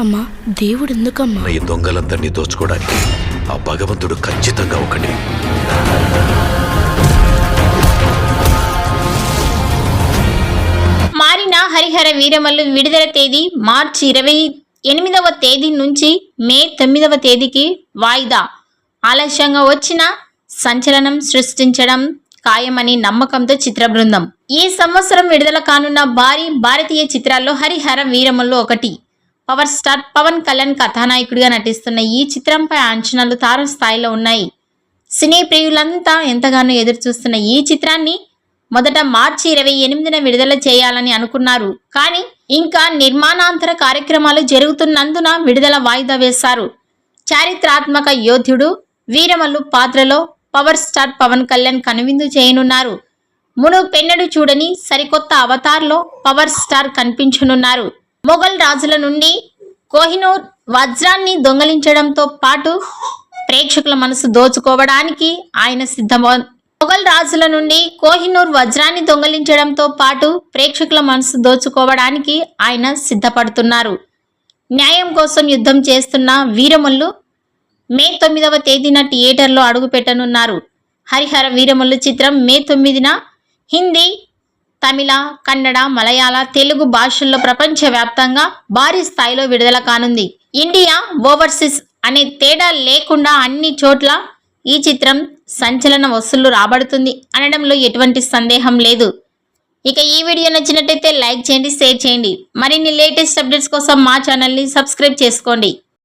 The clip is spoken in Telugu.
అమ్మా దేవుడు ఎందుకమ్మా ఈ దొంగలందరినీ దోచుకోవడానికి ఆ భగవంతుడు ఖచ్చితంగా ఒకటి. మారిన హరిహర వీరమల్లు విడుదల తేదీ మార్చి 28వ తేదీ నుంచి మే 9వ తేదీకి వాయిదా. ఆలస్యంగా వచ్చిన సంచలనం సృష్టించడం ఖాయమని నమ్మకంతో చిత్ర బృందం. ఈ సంవత్సరం విడుదల కానున్న భారీ భారతీయ చిత్రాల్లో హరిహర వీరమల్లు ఒకటి. పవర్ స్టార్ పవన్ కళ్యాణ్ కథానాయకుడిగా నటిస్తున్న ఈ చిత్రంపై అంచనాలు తారస్థాయిలో ఉన్నాయి. సినీ ప్రియులంతా ఎంతగానో ఎదురుచూస్తున్న ఈ చిత్రాన్ని మొదట మార్చి 28న విడుదల చేయాలని అనుకున్నారు. కానీ ఇంకా నిర్మాణాంతర కార్యక్రమాలు జరుగుతున్నందున విడుదల వాయిదా వేశారు. చారిత్రాత్మక యోధుడు వీరమల్లు పాత్రలో పవర్ స్టార్ పవన్ కళ్యాణ్ కనువిందు చేయనున్నారు. మునుపెన్నడూ చూడని సరికొత్త అవతార్లో పవర్ స్టార్ కనిపించనున్నారు. మొఘల్ రాజుల నుండి కోహినూర్ వజ్రాన్ని దొంగలించడంతో పాటు ప్రేక్షకుల మనసు దోచుకోవడానికి ఆయన మొఘల్ రాజుల నుండి కోహినూర్ వజ్రాన్ని దొంగలించడంతో పాటు ప్రేక్షకుల మనసు దోచుకోవడానికి ఆయన సిద్ధపడుతున్నారు. న్యాయం కోసం యుద్ధం చేస్తున్న వీరమల్లు మే 9వ తేదీన థియేటర్లో అడుగుపెట్టనున్నారు. హరిహర వీరమల్లు చిత్రం మే 9న హిందీ, తమిళ, కన్నడ, మలయాళ, తెలుగు భాషల్లో ప్రపంచవ్యాప్తంగా భారీ స్థాయిలో విడుదల కానుంది. ఇండియా, ఓవర్సీస్ అనే తేడా లేకుండా అన్ని చోట్ల ఈ చిత్రం సంచలన వసూళ్లు రాబడుతుంది అనడంలో ఎటువంటి సందేహం లేదు. ఇక ఈ వీడియో నచ్చినట్టయితే లైక్ చేయండి, షేర్ చేయండి. మరిన్ని లేటెస్ట్ అప్డేట్స్ కోసం మా ఛానల్ని సబ్స్క్రైబ్ చేసుకోండి.